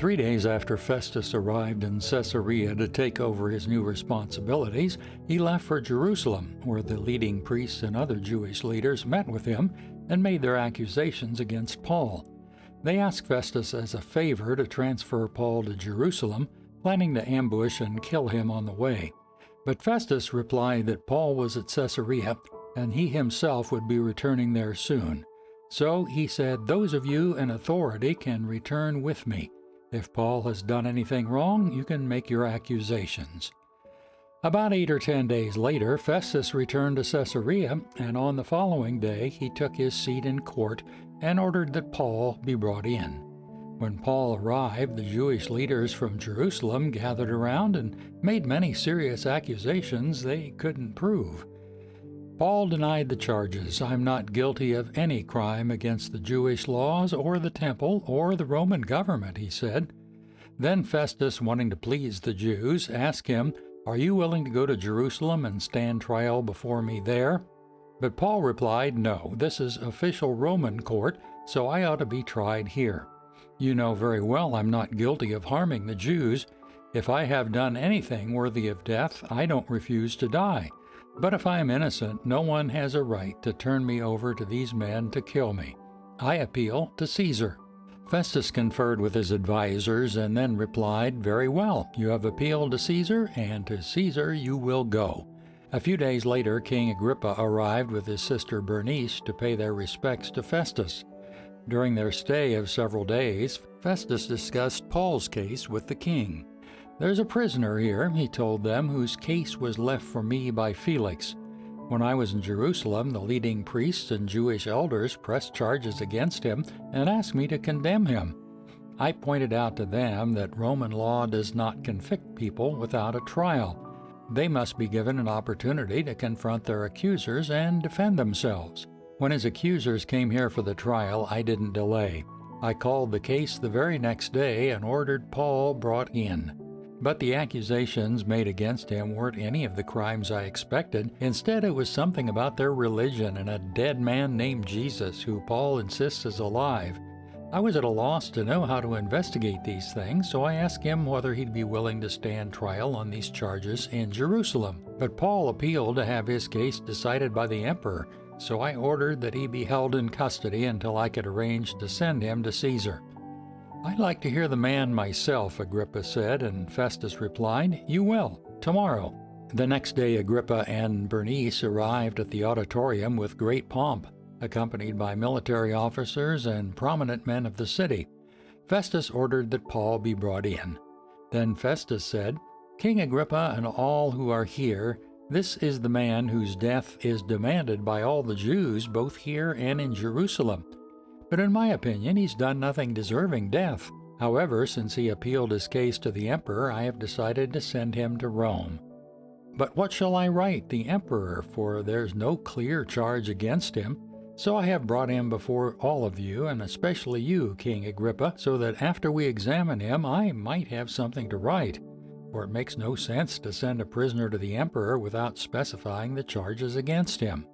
3 days after Festus arrived in Caesarea to take over his new responsibilities, he left for Jerusalem, where the leading priests and other Jewish leaders met with him and made their accusations against Paul. They asked Festus as a favor to transfer Paul to Jerusalem, planning to ambush and kill him on the way. But Festus replied that Paul was at Caesarea and he himself would be returning there soon. So he said, "Those of you in authority can return with me. If Paul has done anything wrong, you can make your accusations." About 8 or 10 days later, Festus returned to Caesarea, and on the following day he took his seat in court and ordered that Paul be brought in. When Paul arrived, the Jewish leaders from Jerusalem gathered around and made many serious accusations they couldn't prove. Paul denied the charges. "I'm not guilty of any crime against the Jewish laws or the temple or the Roman government," he said. Then Festus, wanting to please the Jews, asked him, "Are you willing to go to Jerusalem and stand trial before me there?" But Paul replied, "No, this is official Roman court, so I ought to be tried here. You know very well I'm not guilty of harming the Jews. If I have done anything worthy of death, I don't refuse to die. But if I am innocent, no one has a right to turn me over to these men to kill me. I appeal to Caesar." Festus conferred with his advisers and then replied, "Very well, you have appealed to Caesar, and to Caesar you will go." A few days later, King Agrippa arrived with his sister Bernice to pay their respects to Festus. During their stay of several days, Festus discussed Paul's case with the king. "There's a prisoner here," he told them, "whose case was left for me by Felix. When I was in Jerusalem, the leading priests and Jewish elders pressed charges against him and asked me to condemn him. I pointed out to them that Roman law does not convict people without a trial. They must be given an opportunity to confront their accusers and defend themselves. When his accusers came here for the trial, I didn't delay. I called the case the very next day and ordered Paul brought in. But the accusations made against him weren't any of the crimes I expected. Instead, it was something about their religion and a dead man named Jesus, who Paul insists is alive. I was at a loss to know how to investigate these things, so I asked him whether he'd be willing to stand trial on these charges in Jerusalem. But Paul appealed to have his case decided by the emperor, so I ordered that he be held in custody until I could arrange to send him to Caesar." "I'd like to hear the man myself," Agrippa said, and Festus replied, "You will, tomorrow." The next day Agrippa and Bernice arrived at the auditorium with great pomp, accompanied by military officers and prominent men of the city. Festus ordered that Paul be brought in. Then Festus said, "King Agrippa and all who are here, this is the man whose death is demanded by all the Jews both here and in Jerusalem. But in my opinion, he's done nothing deserving death. However, since he appealed his case to the emperor, I have decided to send him to Rome. But what shall I write the emperor, for there's no clear charge against him? So I have brought him before all of you, and especially you, King Agrippa, so that after we examine him, I might have something to write. For it makes no sense to send a prisoner to the emperor without specifying the charges against him."